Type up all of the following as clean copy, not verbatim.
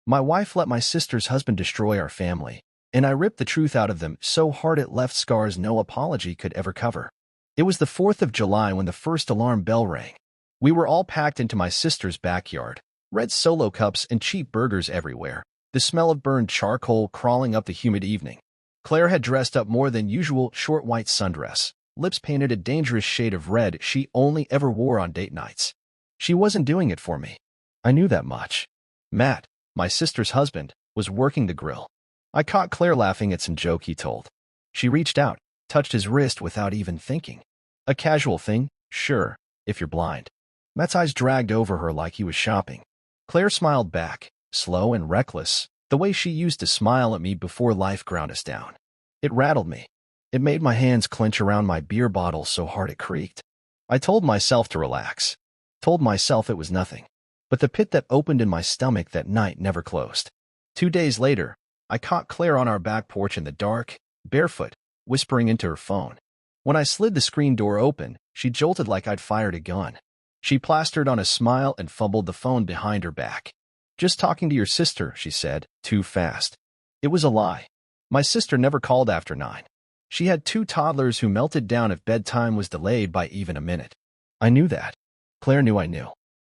My wife let my sister's husband destroy our family, and I ripped the truth out of them so hard it left scars no apology could ever cover. It was the 4th of July when the first alarm bell rang. We were all packed into my sister's backyard, red Solo cups and cheap burgers everywhere, the smell of burned charcoal crawling up the humid evening. Claire had dressed up more than usual, short white sundress, lips painted a dangerous shade of red she only ever wore on date nights. She wasn't doing it for me. I knew that much. Matt, my sister's husband, was working the grill. I caught Claire laughing at some joke he told. She reached out, touched his wrist without even thinking. A casual thing, sure, if you're blind. Matt's eyes dragged over her like he was shopping. Claire smiled back, slow and reckless, the way she used to smile at me before life ground us down. It rattled me. It made my hands clench around my beer bottle so hard it creaked. I told myself to relax. Told myself it was nothing. But the pit that opened in my stomach that night never closed. 2 days later, I caught Claire on our back porch in the dark, barefoot, whispering into her phone. When I slid the screen door open, she jolted like I'd fired a gun. She plastered on a smile and fumbled the phone behind her back. "Just talking to your sister," she said, too fast. It was a lie. My sister never called after 9. She had 2 toddlers who melted down if bedtime was delayed by even a minute. I knew that. Claire knew I knew.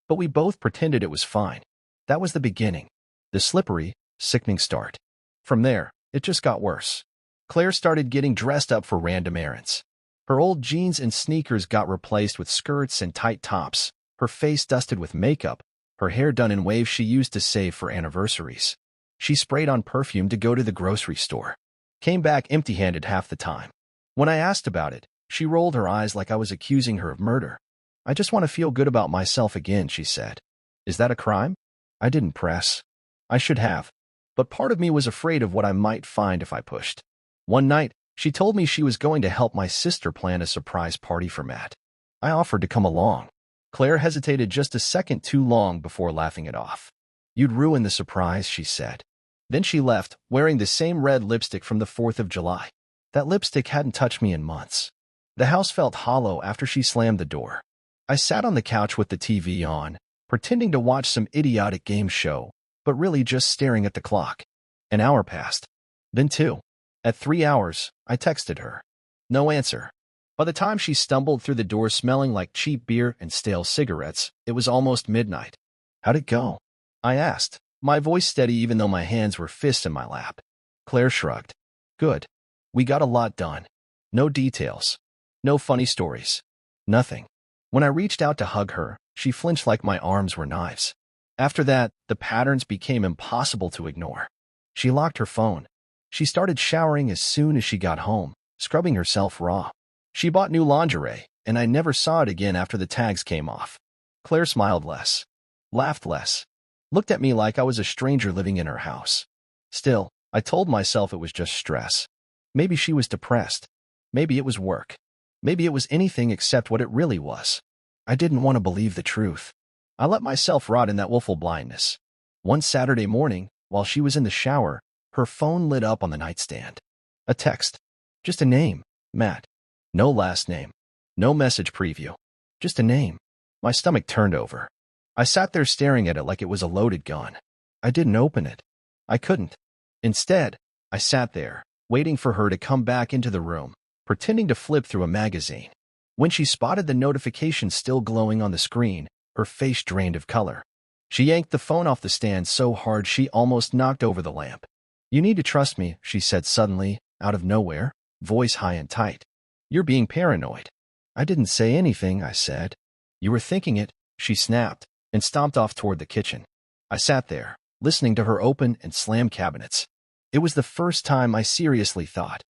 But we both pretended it was fine. That was the beginning. The slippery, sickening start. From there, it just got worse. Claire started getting dressed up for random errands. Her old jeans and sneakers got replaced with skirts and tight tops, her face dusted with makeup, her hair done in waves she used to save for anniversaries. She sprayed on perfume to go to the grocery store. Came back empty-handed half the time. When I asked about it, she rolled her eyes like I was accusing her of murder. "I just want to feel good about myself again," she said. "Is that a crime?" I didn't press. I should have. But part of me was afraid of what I might find if I pushed. One night, she told me she was going to help my sister plan a surprise party for Matt. I offered to come along. Claire hesitated just a second too long before laughing it off. "You'd ruin the surprise," she said. Then she left, wearing the same red lipstick from the 4th of July. That lipstick hadn't touched me in months. The house felt hollow after she slammed the door. I sat on the couch with the TV on, pretending to watch some idiotic game show, but really just staring at the clock. An hour passed. Then 2. At 3 hours, I texted her. No answer. By the time she stumbled through the door smelling like cheap beer and stale cigarettes, it was almost midnight. "How'd it go?" I asked, my voice steady even though my hands were fists in my lap. Claire shrugged. "Good. We got a lot done. No details. No funny stories. Nothing." When I reached out to hug her, she flinched like my arms were knives. After that, the patterns became impossible to ignore. She locked her phone. She started showering as soon as she got home, scrubbing herself raw. She bought new lingerie, and I never saw it again after the tags came off. Claire smiled less, laughed less, looked at me like I was a stranger living in her house. Still, I told myself it was just stress. Maybe she was depressed. Maybe it was work. Maybe it was anything except what it really was. I didn't want to believe the truth. I let myself rot in that willful blindness. One Saturday morning, while she was in the shower, her phone lit up on the nightstand. A text. Just a name, Matt. No last name. No message preview. Just a name. My stomach turned over. I sat there staring at it like it was a loaded gun. I didn't open it. I couldn't. Instead, I sat there, waiting for her to come back into the room, pretending to flip through a magazine. When she spotted the notification still glowing on the screen, her face drained of color. She yanked the phone off the stand so hard she almost knocked over the lamp. "You need to trust me," she said suddenly, out of nowhere, voice high and tight. "You're being paranoid." "I didn't say anything," I said. "You were thinking it," she snapped, and stomped off toward the kitchen. I sat there, listening to her open and slam cabinets. It was the first time I seriously thought,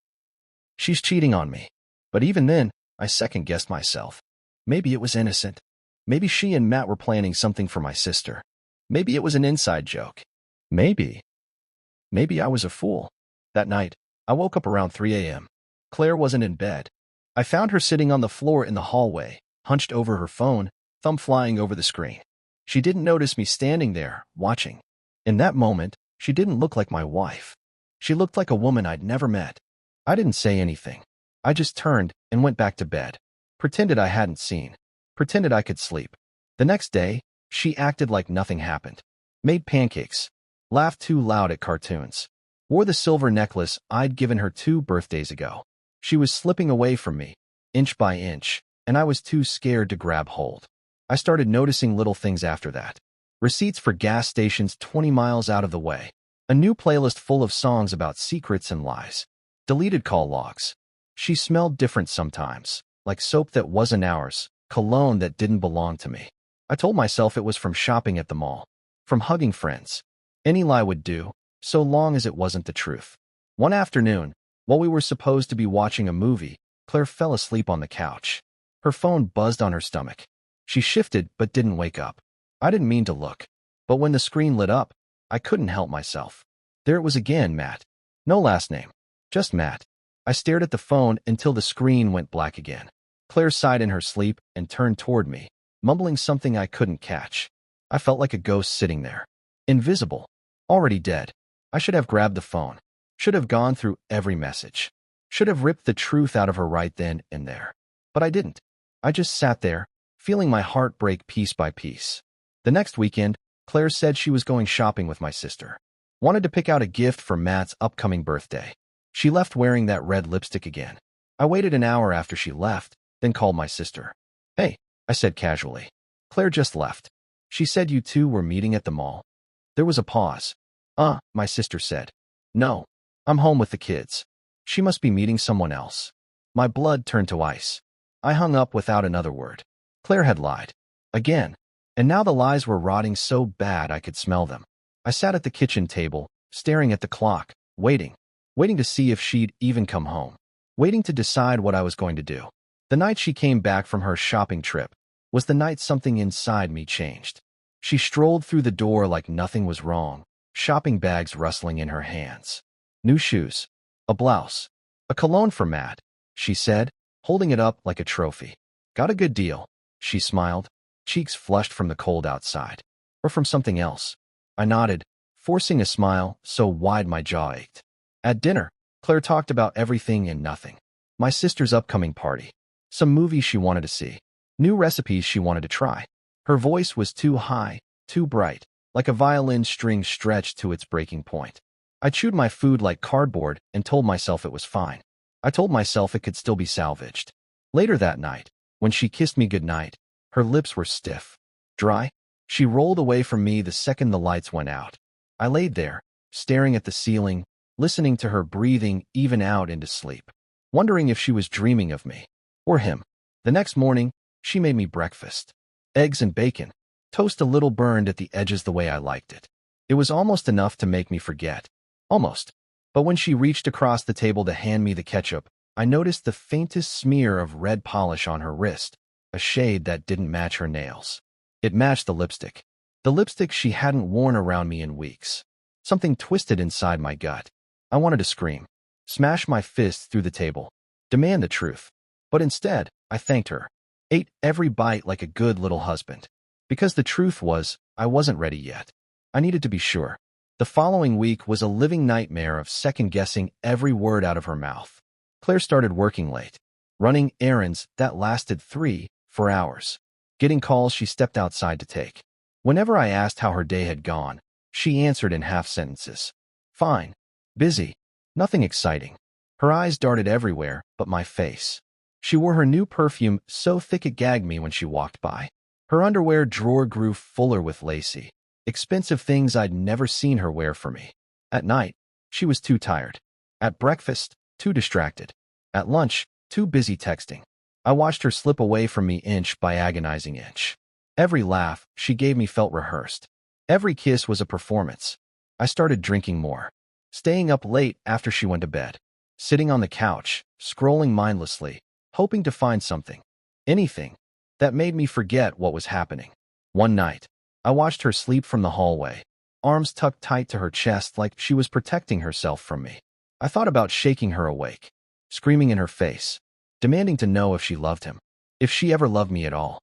she's cheating on me. But even then, I second-guessed myself. Maybe it was innocent. Maybe she and Matt were planning something for my sister. Maybe it was an inside joke. Maybe I was a fool. That night, I woke up around 3 a.m. Claire wasn't in bed. I found her sitting on the floor in the hallway, hunched over her phone, thumb flying over the screen. She didn't notice me standing there, watching. In that moment, she didn't look like my wife. She looked like a woman I'd never met. I didn't say anything. I just turned and went back to bed. Pretended I hadn't seen. Pretended I could sleep. The next day, she acted like nothing happened. Made pancakes. laughed too loud at cartoons, wore the silver necklace I'd given her 2 birthdays ago. She was slipping away from me, inch by inch, and I was too scared to grab hold. I started noticing little things after that. Receipts for gas stations 20 miles out of the way. A new playlist full of songs about secrets and lies. Deleted call logs. She smelled different sometimes, like soap that wasn't ours, cologne that didn't belong to me. I told myself it was from shopping at the mall, from hugging friends. Any lie would do, so long as it wasn't the truth. One afternoon, while we were supposed to be watching a movie, Claire fell asleep on the couch. Her phone buzzed on her stomach. She shifted but didn't wake up. I didn't mean to look, but when the screen lit up, I couldn't help myself. There it was again, Matt. No last name, just Matt. I stared at the phone until the screen went black again. Claire sighed in her sleep and turned toward me, mumbling something I couldn't catch. I felt like a ghost sitting there. Invisible. Already dead. I should have grabbed the phone. Should have gone through every message. Should have ripped the truth out of her right then and there. But I didn't. I just sat there, feeling my heart break piece by piece. The next weekend, Claire said she was going shopping with my sister. Wanted to pick out a gift for Matt's upcoming birthday. She left wearing that red lipstick again. I waited an hour after she left, then called my sister. Hey, I said casually. Claire just left. She said you two were meeting at the mall. There was a pause. My sister said. No, I'm home with the kids. She must be meeting someone else. My blood turned to ice. I hung up without another word. Claire had lied. Again. And now the lies were rotting so bad I could smell them. I sat at the kitchen table, staring at the clock, waiting to see if she'd even come home, waiting to decide what I was going to do. The night she came back from her shopping trip was the night something inside me changed. She strolled through the door like nothing was wrong, shopping bags rustling in her hands. New shoes, a blouse, a cologne for Matt, she said, holding it up like a trophy. Got a good deal, she smiled, cheeks flushed from the cold outside. Or from something else. I nodded, forcing a smile so wide my jaw ached. At dinner, Claire talked about everything and nothing. My sister's upcoming party. Some movies she wanted to see. New recipes she wanted to try. Her voice was too high, too bright, like a violin string stretched to its breaking point. I chewed my food like cardboard and told myself it was fine. I told myself it could still be salvaged. Later that night, when she kissed me goodnight, her lips were stiff, dry. She rolled away from me the second the lights went out. I laid there, staring at the ceiling, listening to her breathing even out into sleep, wondering if she was dreaming of me, or him. The next morning, she made me breakfast. Eggs and bacon, toast a little burned at the edges the way I liked it. It was almost enough to make me forget. Almost. But when she reached across the table to hand me the ketchup, I noticed the faintest smear of red polish on her wrist, a shade that didn't match her nails. It matched the lipstick she hadn't worn around me in weeks. Something twisted inside my gut. I wanted to scream, smash my fist through the table, demand the truth. But instead, I thanked her, ate every bite like a good little husband. Because the truth was, I wasn't ready yet. I needed to be sure. The following week was a living nightmare of second-guessing every word out of her mouth. Claire started working late, running errands that lasted 3-4 hours, getting calls she stepped outside to take. Whenever I asked how her day had gone, she answered in half sentences. Fine. Busy. Nothing exciting. Her eyes darted everywhere but my face. She wore her new perfume so thick it gagged me when she walked by. Her underwear drawer grew fuller with lacy, expensive things I'd never seen her wear for me. At night, she was too tired. At breakfast, too distracted. At lunch, too busy texting. I watched her slip away from me inch by agonizing inch. Every laugh she gave me felt rehearsed. Every kiss was a performance. I started drinking more, staying up late after she went to bed, sitting on the couch, scrolling mindlessly, hoping to find something, anything, that made me forget what was happening. One night, I watched her sleep from the hallway, arms tucked tight to her chest like she was protecting herself from me. I thought about shaking her awake, screaming in her face, demanding to know if she loved him, if she ever loved me at all.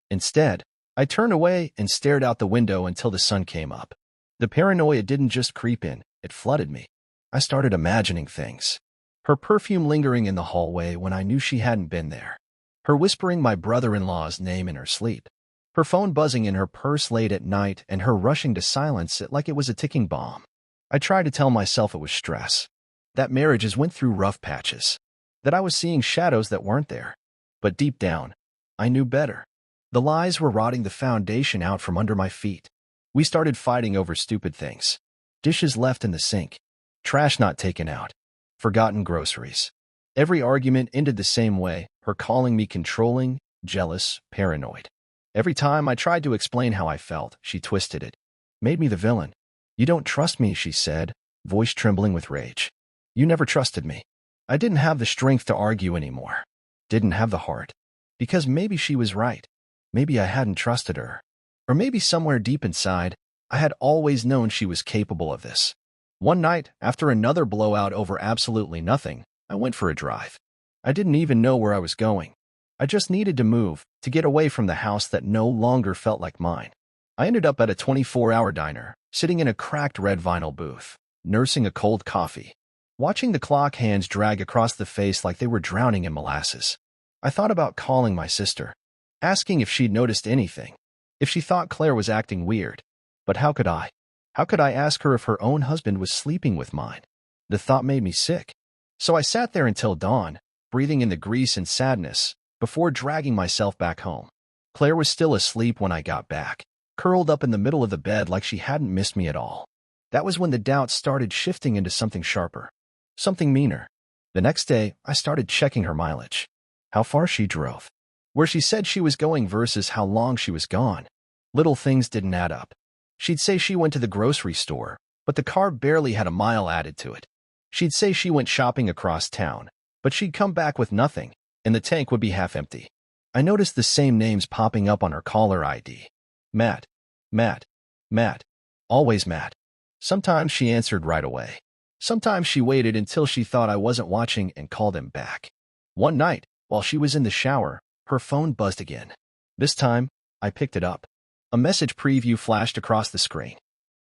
Instead, I turned away and stared out the window until the sun came up. The paranoia didn't just creep in, it flooded me. I started imagining things. Her perfume lingering in the hallway when I knew she hadn't been there. Her whispering my brother-in-law's name in her sleep. Her phone buzzing in her purse late at night and her rushing to silence it like it was a ticking bomb. I tried to tell myself it was stress, that marriages went through rough patches, that I was seeing shadows that weren't there. But deep down, I knew better. The lies were rotting the foundation out from under my feet. We started fighting over stupid things. Dishes left in the sink, trash not taken out, forgotten groceries. Every argument ended the same way, her calling me controlling, jealous, paranoid. Every time I tried to explain how I felt, she twisted it, made me the villain. "You don't trust me," she said, voice trembling with rage. "You never trusted me." I didn't have the strength to argue anymore. Didn't have the heart. Because maybe she was right. Maybe I hadn't trusted her. Or maybe somewhere deep inside, I had always known she was capable of this. One night, after another blowout over absolutely nothing, I went for a drive. I didn't even know where I was going. I just needed to move, to get away from the house that no longer felt like mine. I ended up at a 24-hour diner, sitting in a cracked red vinyl booth, nursing a cold coffee, watching the clock hands drag across the face like they were drowning in molasses. I thought about calling my sister, asking if she'd noticed anything, if she thought Claire was acting weird. But how could I? How could I ask her if her own husband was sleeping with mine? The thought made me sick. So I sat there until dawn, breathing in the grease and sadness, before dragging myself back home. Claire was still asleep when I got back, curled up in the middle of the bed like she hadn't missed me at all. That was when the doubts started shifting into something sharper, something meaner. The next day, I started checking her mileage, how far she drove, where she said she was going versus how long she was gone. Little things didn't add up. She'd say she went to the grocery store, but the car barely had a mile added to it. She'd say she went shopping across town, but she'd come back with nothing, and the tank would be half empty. I noticed the same names popping up on her caller ID. Matt, Matt, Matt, always Matt. Sometimes she answered right away. Sometimes she waited until she thought I wasn't watching and called him back. One night, while she was in the shower, her phone buzzed again. This time, I picked it up. A message preview flashed across the screen.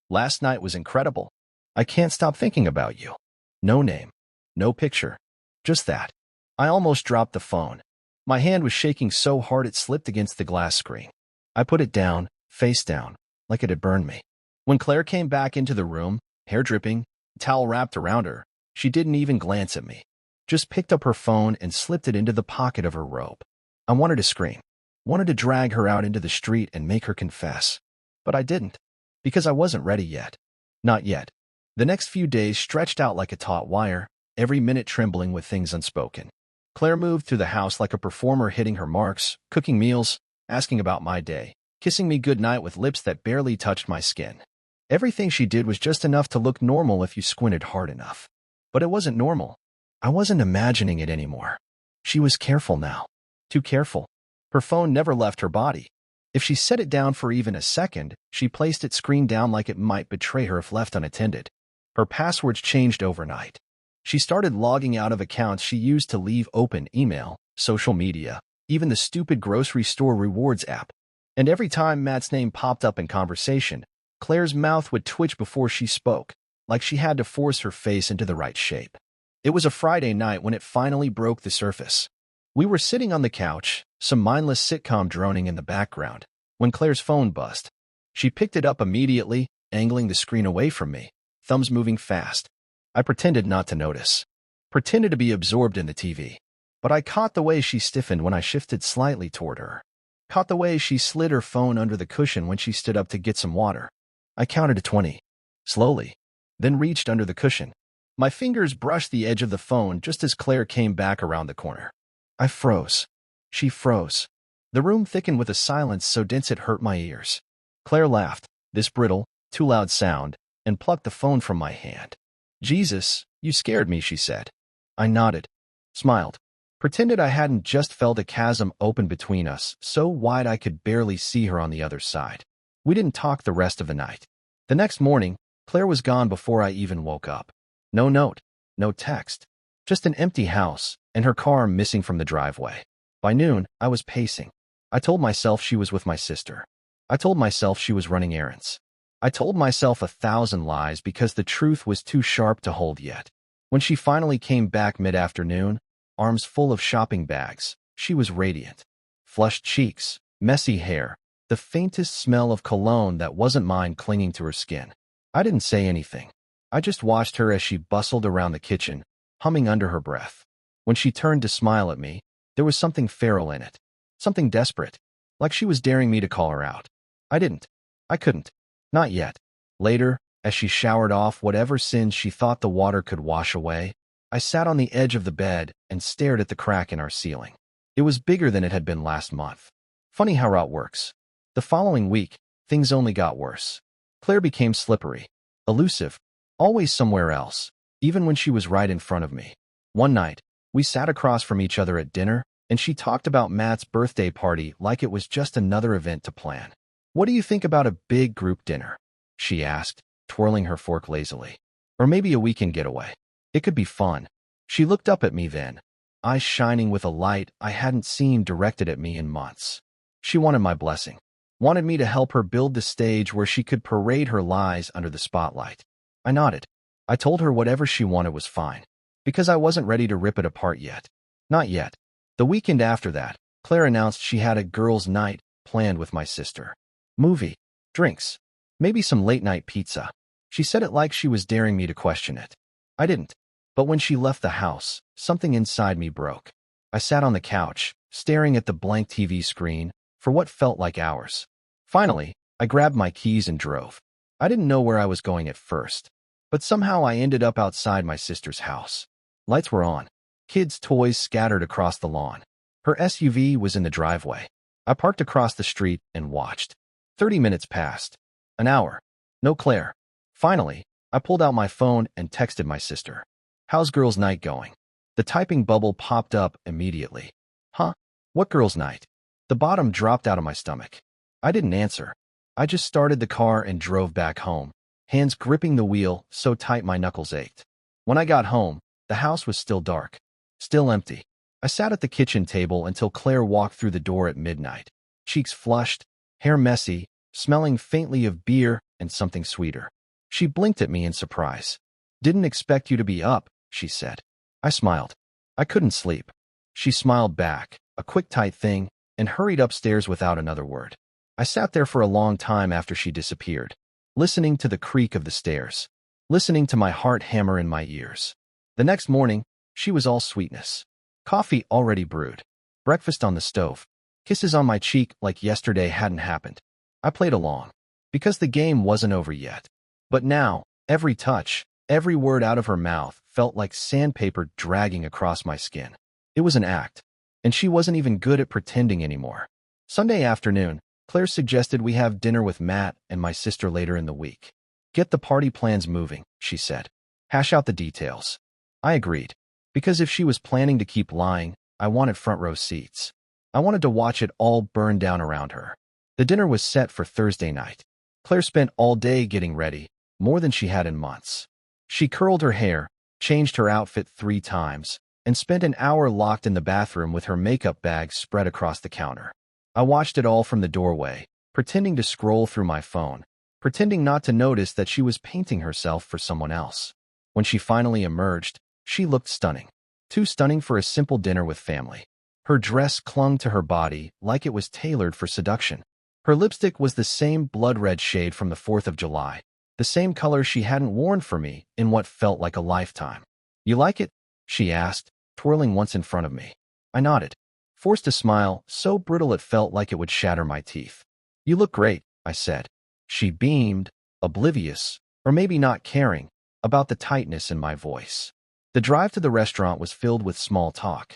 "Last night was incredible. I can't stop thinking about you." No name, no picture, just that. I almost dropped the phone. My hand was shaking so hard it slipped against the glass screen. I put it down, face down, like it had burned me. When Claire came back into the room, hair dripping, towel wrapped around her, she didn't even glance at me. Just picked up her phone and slipped it into the pocket of her robe. I wanted to scream, wanted to drag her out into the street and make her confess. But I didn't, because I wasn't ready yet. Not yet. The next few days stretched out like a taut wire, every minute trembling with things unspoken. Claire moved through the house like a performer hitting her marks, cooking meals, asking about my day, kissing me goodnight with lips that barely touched my skin. Everything she did was just enough to look normal if you squinted hard enough. But it wasn't normal. I wasn't imagining it anymore. She was careful now. Too careful. Her phone never left her body. If she set it down for even a second, she placed its screen down like it might betray her if left unattended. Her passwords changed overnight. She started logging out of accounts she used to leave open: email, social media, even the stupid grocery store rewards app. And every time Matt's name popped up in conversation, Claire's mouth would twitch before she spoke, like she had to force her face into the right shape. It was a Friday night when it finally broke the surface. We were sitting on the couch, some mindless sitcom droning in the background, when Claire's phone buzzed. She picked it up immediately, angling the screen away from me, thumbs moving fast. I pretended not to notice, pretended to be absorbed in the TV. But I caught the way she stiffened when I shifted slightly toward her, caught the way she slid her phone under the cushion when she stood up to get some water. I counted to 20, slowly, then reached under the cushion. My fingers brushed the edge of the phone just as Claire came back around the corner. I froze. She froze. The room thickened with a silence so dense it hurt my ears. Claire laughed, this brittle, too loud sound, and plucked the phone from my hand. "Jesus, you scared me," she said. I nodded, smiled, pretended I hadn't just felt a chasm open between us, so wide I could barely see her on the other side. We didn't talk the rest of the night. The next morning, Claire was gone before I even woke up. No note, no text, just an empty house, and her car missing from the driveway. By noon, I was pacing. I told myself she was with my sister. I told myself she was running errands. I told myself 1,000 lies because the truth was too sharp to hold yet. When she finally came back mid-afternoon, arms full of shopping bags, she was radiant. Flushed cheeks, messy hair, the faintest smell of cologne that wasn't mine clinging to her skin. I didn't say anything. I just watched her as she bustled around the kitchen, humming under her breath. When she turned to smile at me, there was something feral in it. Something desperate. Like she was daring me to call her out. I didn't. I couldn't. Not yet. Later, as she showered off whatever sins she thought the water could wash away, I sat on the edge of the bed and stared at the crack in our ceiling. It was bigger than it had been last month. Funny how rot works. The following week, things only got worse. Claire became slippery, elusive, always somewhere else, even when she was right in front of me. One night, we sat across from each other at dinner, and she talked about Matt's birthday party like it was just another event to plan. "What do you think about a big group dinner?" she asked, twirling her fork lazily. "Or maybe a weekend getaway. It could be fun." She looked up at me then, eyes shining with a light I hadn't seen directed at me in months. She wanted my blessing, wanted me to help her build the stage where she could parade her lies under the spotlight. I nodded. I told her whatever she wanted was fine, because I wasn't ready to rip it apart yet. Not yet. The weekend after that, Claire announced she had a girls' night planned with my sister. Movie, drinks, maybe some late-night pizza. She said it like she was daring me to question it. I didn't. But when she left the house, something inside me broke. I sat on the couch, staring at the blank TV screen for what felt like hours. Finally, I grabbed my keys and drove. I didn't know where I was going at first, but somehow I ended up outside my sister's house. Lights were on. Kids' toys scattered across the lawn. Her SUV was in the driveway. I parked across the street and watched. 30 minutes passed. An hour. No Claire. Finally, I pulled out my phone and texted my sister. "How's girls' night going?" The typing bubble popped up immediately. Huh? What girls' night? The bottom dropped out of my stomach. I didn't answer. I just started the car and drove back home, hands gripping the wheel so tight my knuckles ached. When I got home, the house was still dark, still empty. I sat at the kitchen table until Claire walked through the door at midnight, cheeks flushed, hair messy, smelling faintly of beer and something sweeter. She blinked at me in surprise. "Didn't expect you to be up," she said. I smiled. I couldn't sleep. She smiled back, a quick tight thing, and hurried upstairs without another word. I sat there for a long time after she disappeared, listening to the creak of the stairs, listening to my heart hammer in my ears. The next morning, she was all sweetness. Coffee already brewed. Breakfast on the stove. Kisses on my cheek like yesterday hadn't happened. I played along, because the game wasn't over yet. But now, every touch, every word out of her mouth felt like sandpaper dragging across my skin. It was an act, and she wasn't even good at pretending anymore. Sunday afternoon, Claire suggested we have dinner with Matt and my sister later in the week. "Get the party plans moving," she said. "Hash out the details." I agreed, because if she was planning to keep lying, I wanted front row seats. I wanted to watch it all burn down around her. The dinner was set for Thursday night. Claire spent all day getting ready, more than she had in months. She curled her hair, changed her outfit 3 times, and spent an hour locked in the bathroom with her makeup bag spread across the counter. I watched it all from the doorway, pretending to scroll through my phone, pretending not to notice that she was painting herself for someone else. When she finally emerged, she looked stunning. Too stunning for a simple dinner with family. Her dress clung to her body like it was tailored for seduction. Her lipstick was the same blood-red shade from the 4th of July, the same color she hadn't worn for me in what felt like a lifetime. "You like it?" she asked, twirling once in front of me. I nodded, forced a smile so brittle it felt like it would shatter my teeth. "You look great," I said. She beamed, oblivious, or maybe not caring, about the tightness in my voice. The drive to the restaurant was filled with small talk.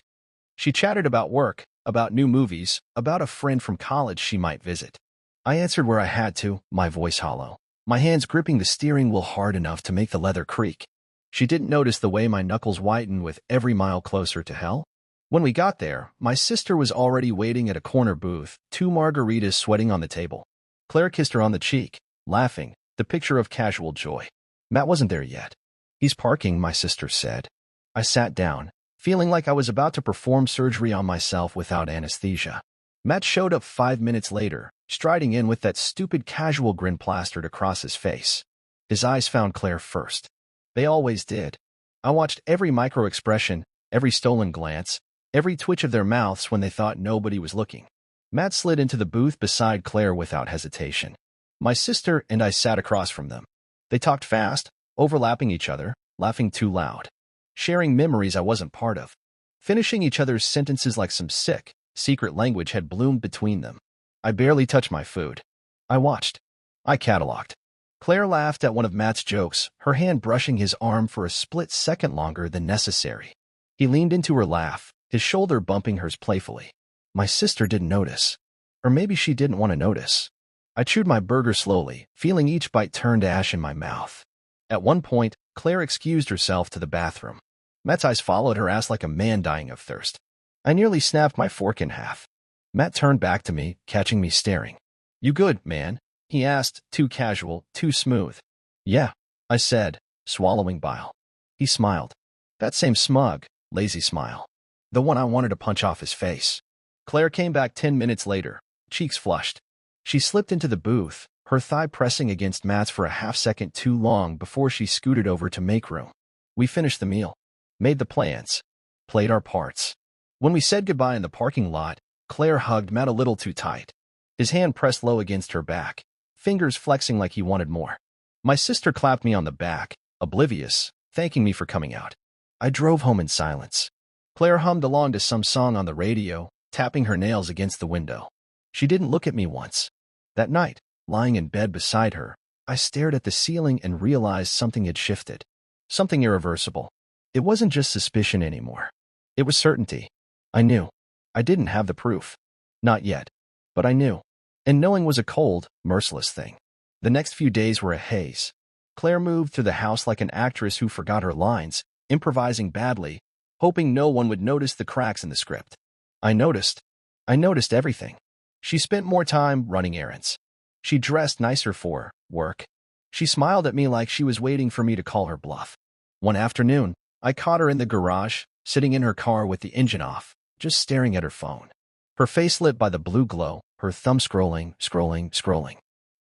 She chatted about work, about new movies, about a friend from college she might visit. I answered where I had to, my voice hollow, my hands gripping the steering wheel hard enough to make the leather creak. She didn't notice the way my knuckles whitened with every mile closer to hell. When we got there, my sister was already waiting at a corner booth, 2 margaritas sweating on the table. Claire kissed her on the cheek, laughing, the picture of casual joy. Matt wasn't there yet. "He's parking," my sister said. I sat down, feeling like I was about to perform surgery on myself without anesthesia. Matt showed up 5 minutes later, striding in with that stupid casual grin plastered across his face. His eyes found Claire first. They always did. I watched every micro-expression, every stolen glance, every twitch of their mouths when they thought nobody was looking. Matt slid into the booth beside Claire without hesitation. My sister and I sat across from them. They talked fast, overlapping each other, laughing too loud, sharing memories I wasn't part of, finishing each other's sentences like some sick, secret language had bloomed between them. I barely touched my food. I watched. I cataloged. Claire laughed at one of Matt's jokes, her hand brushing his arm for a split second longer than necessary. He leaned into her laugh, his shoulder bumping hers playfully. My sister didn't notice. Or maybe she didn't want to notice. I chewed my burger slowly, feeling each bite turn to ash in my mouth. At one point, Claire excused herself to the bathroom. Matt's eyes followed her ass like a man dying of thirst. I nearly snapped my fork in half. Matt turned back to me, catching me staring. "You good, man?" he asked, too casual, too smooth. "Yeah," I said, swallowing bile. He smiled. That same smug, lazy smile. The one I wanted to punch off his face. Claire came back 10 minutes later, cheeks flushed. She slipped into the booth, her thigh pressing against Matt's for a half-second too long before she scooted over to make room. We finished the meal, made the plans, played our parts. When we said goodbye in the parking lot, Claire hugged Matt a little too tight. His hand pressed low against her back, fingers flexing like he wanted more. My sister clapped me on the back, oblivious, thanking me for coming out. I drove home in silence. Claire hummed along to some song on the radio, tapping her nails against the window. She didn't look at me once. That night, lying in bed beside her, I stared at the ceiling and realized something had shifted. Something irreversible. It wasn't just suspicion anymore. It was certainty. I knew. I didn't have the proof. Not yet. But I knew. And knowing was a cold, merciless thing. The next few days were a haze. Claire moved through the house like an actress who forgot her lines, improvising badly, hoping no one would notice the cracks in the script. I noticed. I noticed everything. She spent more time running errands. She dressed nicer for work. She smiled at me like she was waiting for me to call her bluff. One afternoon, I caught her in the garage, sitting in her car with the engine off, just staring at her phone. Her face lit by the blue glow, her thumb scrolling.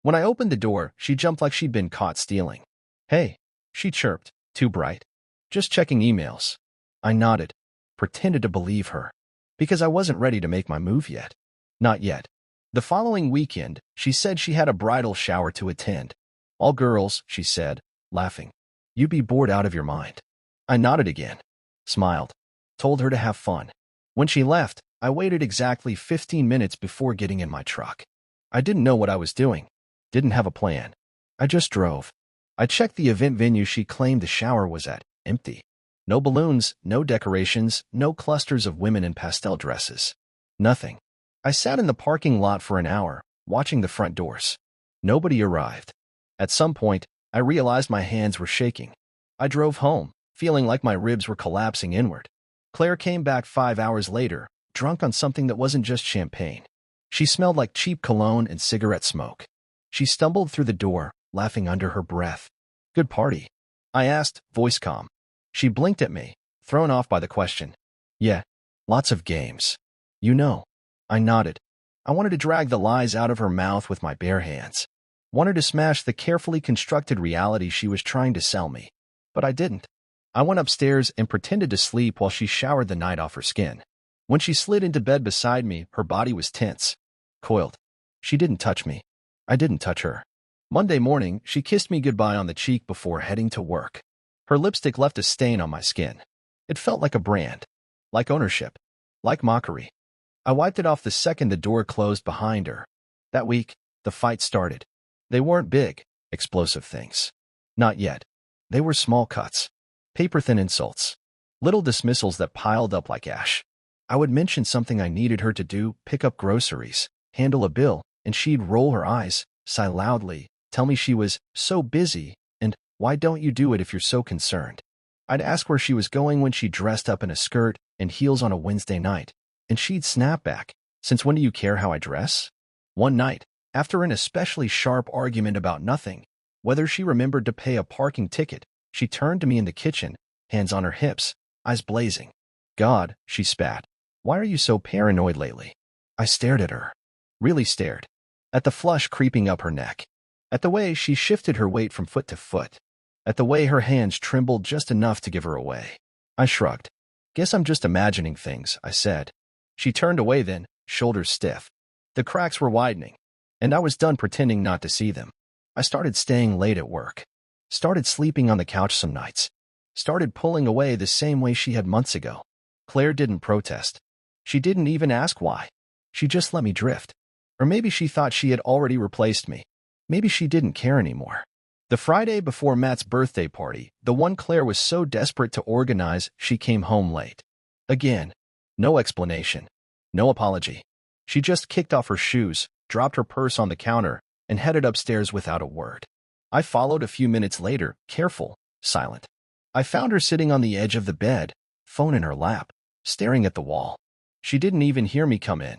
When I opened the door, she jumped like she'd been caught stealing. "Hey," she chirped, too bright. "Just checking emails." I nodded, pretended to believe her, because I wasn't ready to make my move yet. Not yet. The following weekend, she said she had a bridal shower to attend. "All girls," she said, laughing. "You'd be bored out of your mind." I nodded again, smiled, told her to have fun. When she left, I waited exactly 15 minutes before getting in my truck. I didn't know what I was doing, didn't have a plan. I just drove. I checked the event venue she claimed the shower was at, empty. No balloons, no decorations, no clusters of women in pastel dresses. Nothing. I sat in the parking lot for an hour, watching the front doors. Nobody arrived. At some point, I realized my hands were shaking. I drove home, feeling like my ribs were collapsing inward. Claire came back 5 hours later, drunk on something that wasn't just champagne. She smelled like cheap cologne and cigarette smoke. She stumbled through the door, laughing under her breath. "Good party?" I asked, voice calm. She blinked at me, thrown off by the question. "Yeah, lots of games. You know." I nodded. I wanted to drag the lies out of her mouth with my bare hands. Wanted to smash the carefully constructed reality she was trying to sell me. But I didn't. I went upstairs and pretended to sleep while she showered the night off her skin. When she slid into bed beside me, her body was tense, coiled. She didn't touch me. I didn't touch her. Monday morning, she kissed me goodbye on the cheek before heading to work. Her lipstick left a stain on my skin. It felt like a brand, like ownership, like mockery. I wiped it off the second the door closed behind her. That week, the fight started. They weren't big, explosive things. Not yet. They were small cuts, paper-thin insults, little dismissals that piled up like ash. I would mention something I needed her to do, pick up groceries, handle a bill, and she'd roll her eyes, sigh loudly, tell me she was so busy, and why don't you do it if you're so concerned? I'd ask where she was going when she dressed up in a skirt and heels on a Wednesday night, and she'd snap back, "Since when do you care how I dress?" One night, after an especially sharp argument about nothing, whether she remembered to pay a parking ticket, she turned to me in the kitchen, hands on her hips, eyes blazing. "God," she spat. "Why are you so paranoid lately?" I stared at her. Really stared. At the flush creeping up her neck. At the way she shifted her weight from foot to foot. At the way her hands trembled just enough to give her away. I shrugged. "Guess I'm just imagining things," I said. She turned away then, shoulders stiff. The cracks were widening, and I was done pretending not to see them. I started staying late at work, started sleeping on the couch some nights, started pulling away the same way she had months ago. Claire didn't protest. She didn't even ask why. She just let me drift. Or maybe she thought she had already replaced me. Maybe she didn't care anymore. The Friday before Matt's birthday party, the one Claire was so desperate to organize, she came home late. Again. No explanation. No apology. She just kicked off her shoes, dropped her purse on the counter, and headed upstairs without a word. I followed a few minutes later, careful, silent. I found her sitting on the edge of the bed, phone in her lap, staring at the wall. She didn't even hear me come in.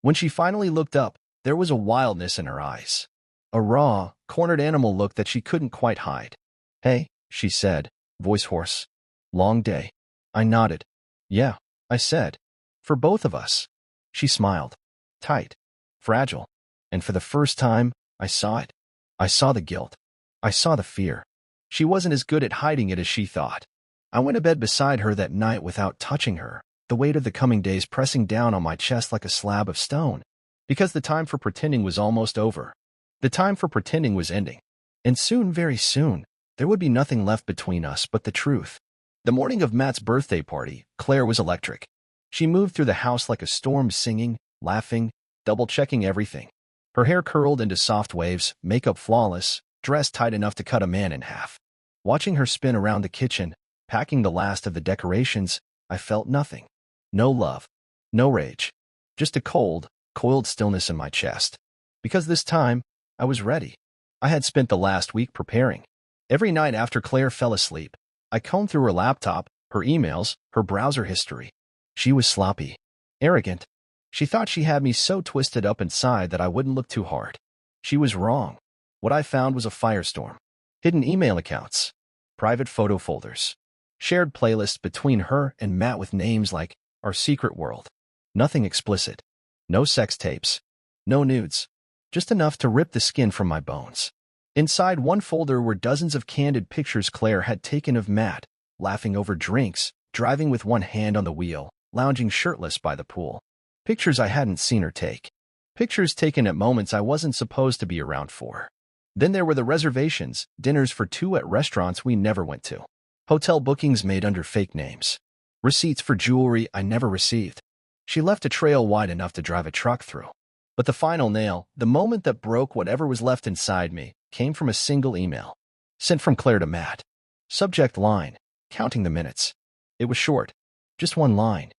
When she finally looked up, there was a wildness in her eyes. A raw, cornered animal look that she couldn't quite hide. "Hey," she said, voice hoarse. "Long day." I nodded. "Yeah," I said. "For both of us." She smiled. Tight. Fragile. And for the first time, I saw it. I saw the guilt. I saw the fear. She wasn't as good at hiding it as she thought. I went to bed beside her that night without touching her, the weight of the coming days pressing down on my chest like a slab of stone. Because the time for pretending was almost over. The time for pretending was ending. And soon, very soon, there would be nothing left between us but the truth. The morning of Matt's birthday party, Claire was electric. She moved through the house like a storm, singing, laughing, double-checking everything. Her hair curled into soft waves, makeup flawless, dress tight enough to cut a man in half. Watching her spin around the kitchen, packing the last of the decorations, I felt nothing. No love. No rage. Just a cold, coiled stillness in my chest. Because this time, I was ready. I had spent the last week preparing. Every night after Claire fell asleep, I combed through her laptop, her emails, her browser history. She was sloppy. Arrogant. She thought she had me so twisted up inside that I wouldn't look too hard. She was wrong. What I found was a firestorm. Hidden email accounts. Private photo folders. Shared playlists between her and Matt with names like Our Secret World. Nothing explicit. No sex tapes. No nudes. Just enough to rip the skin from my bones. Inside one folder were dozens of candid pictures Claire had taken of Matt, laughing over drinks, driving with one hand on the wheel, lounging shirtless by the pool. Pictures I hadn't seen her take. Pictures taken at moments I wasn't supposed to be around for. Then there were the reservations, dinners for two at restaurants we never went to. Hotel bookings made under fake names. Receipts for jewelry I never received. She left a trail wide enough to drive a truck through. But the final nail, the moment that broke whatever was left inside me, came from a single email. Sent from Claire to Matt. Subject line, counting the minutes. It was short. Just one line.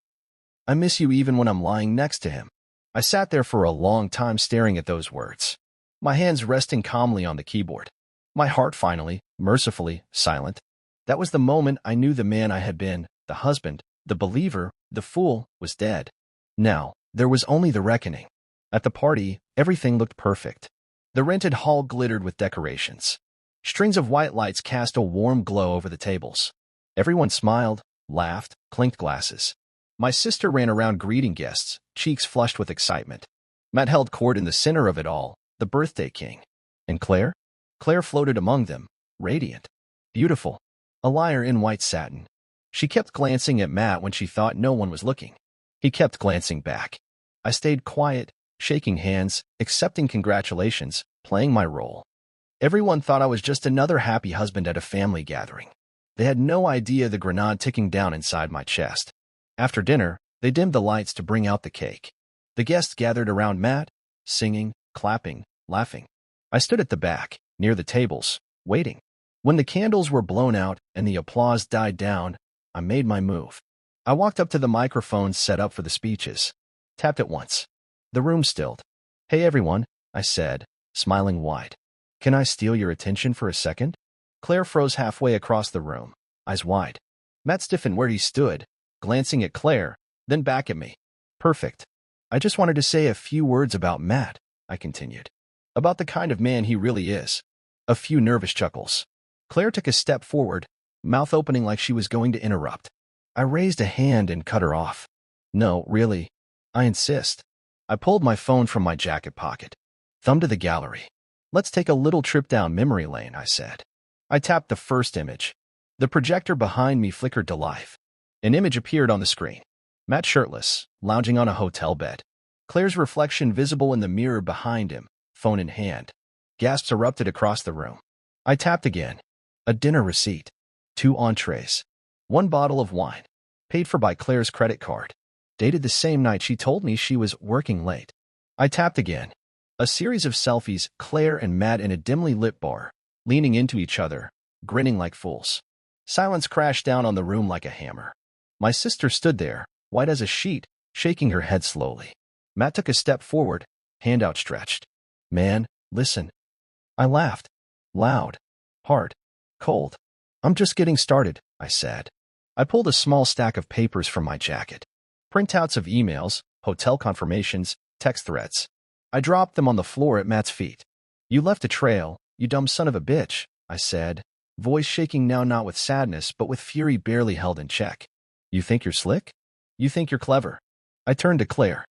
I miss you even when I'm lying next to him. I sat there for a long time staring at those words. My hands resting calmly on the keyboard. My heart finally, mercifully, silent. That was the moment I knew the man I had been, the husband, the believer, the fool, was dead. Now, there was only the reckoning. At the party, everything looked perfect. The rented hall glittered with decorations. Strings of white lights cast a warm glow over the tables. Everyone smiled, laughed, clinked glasses. My sister ran around greeting guests, cheeks flushed with excitement. Matt held court in the center of it all, the birthday king. And Claire? Claire floated among them, radiant. Beautiful. A liar in white satin. She kept glancing at Matt when she thought no one was looking. He kept glancing back. I stayed quiet, shaking hands, accepting congratulations, playing my role. Everyone thought I was just another happy husband at a family gathering. They had no idea the grenade ticking down inside my chest. After dinner, they dimmed the lights to bring out the cake. The guests gathered around Matt, singing, clapping, laughing. I stood at the back, near the tables, waiting. When the candles were blown out and the applause died down, I made my move. I walked up to the microphones set up for the speeches. Tapped it once. The room stilled. "Hey everyone," I said, smiling wide. "Can I steal your attention for a second?" Claire froze halfway across the room, eyes wide. Matt stiffened where he stood, glancing at Claire, then back at me. "Perfect. I just wanted to say a few words about Matt," I continued. "About the kind of man he really is." A few nervous chuckles. Claire took a step forward, mouth opening like she was going to interrupt. I raised a hand and cut her off. "No, really. I insist." I pulled my phone from my jacket pocket. "Thumb to the gallery. Let's take a little trip down memory lane," I said. I tapped the first image. The projector behind me flickered to life. An image appeared on the screen. Matt shirtless, lounging on a hotel bed. Claire's reflection visible in the mirror behind him, phone in hand. Gasps erupted across the room. I tapped again. A dinner receipt. 2 entrees. 1 bottle of wine. Paid for by Claire's credit card. Dated the same night she told me she was working late. I tapped again. A series of selfies, Claire and Matt in a dimly lit bar, leaning into each other, grinning like fools. Silence crashed down on the room like a hammer. My sister stood there, white as a sheet, shaking her head slowly. Matt took a step forward, hand outstretched. Man, listen. I laughed. Loud. Hard. Cold. I'm just getting started, I said. I pulled a small stack of papers from my jacket. Printouts of emails, hotel confirmations, text threads. I dropped them on the floor at Matt's feet. You left a trail, you dumb son of a bitch, I said, voice shaking now not with sadness but with fury barely held in check. You think you're slick? You think you're clever? I turned to Claire.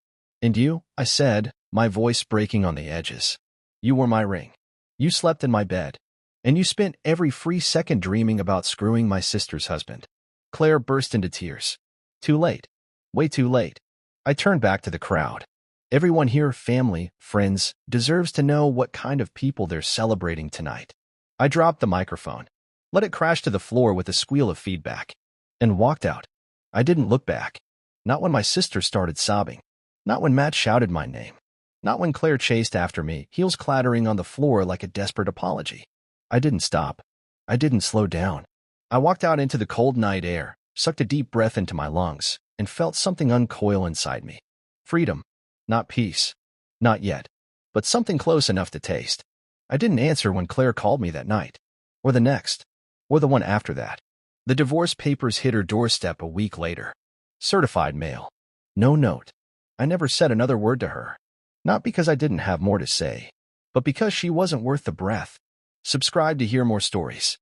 And you, I said, my voice breaking on the edges. You wore my ring. You slept in my bed. And you spent every free second dreaming about screwing my sister's husband. Claire burst into tears. Too late. Way too late. I turned back to the crowd. Everyone here, family, friends, deserves to know what kind of people they're celebrating tonight. I dropped the microphone, let it crash to the floor with a squeal of feedback, and walked out. I didn't look back. Not when my sister started sobbing. Not when Matt shouted my name. Not when Claire chased after me, heels clattering on the floor like a desperate apology. I didn't stop. I didn't slow down. I walked out into the cold night air, sucked a deep breath into my lungs, and felt something uncoil inside me. Freedom. Not peace. Not yet. But something close enough to taste. I didn't answer when Claire called me that night. Or the next. Or the one after that. The divorce papers hit her doorstep a week later. Certified mail. No note. I never said another word to her. Not because I didn't have more to say, but because she wasn't worth the breath. Subscribe to hear more stories.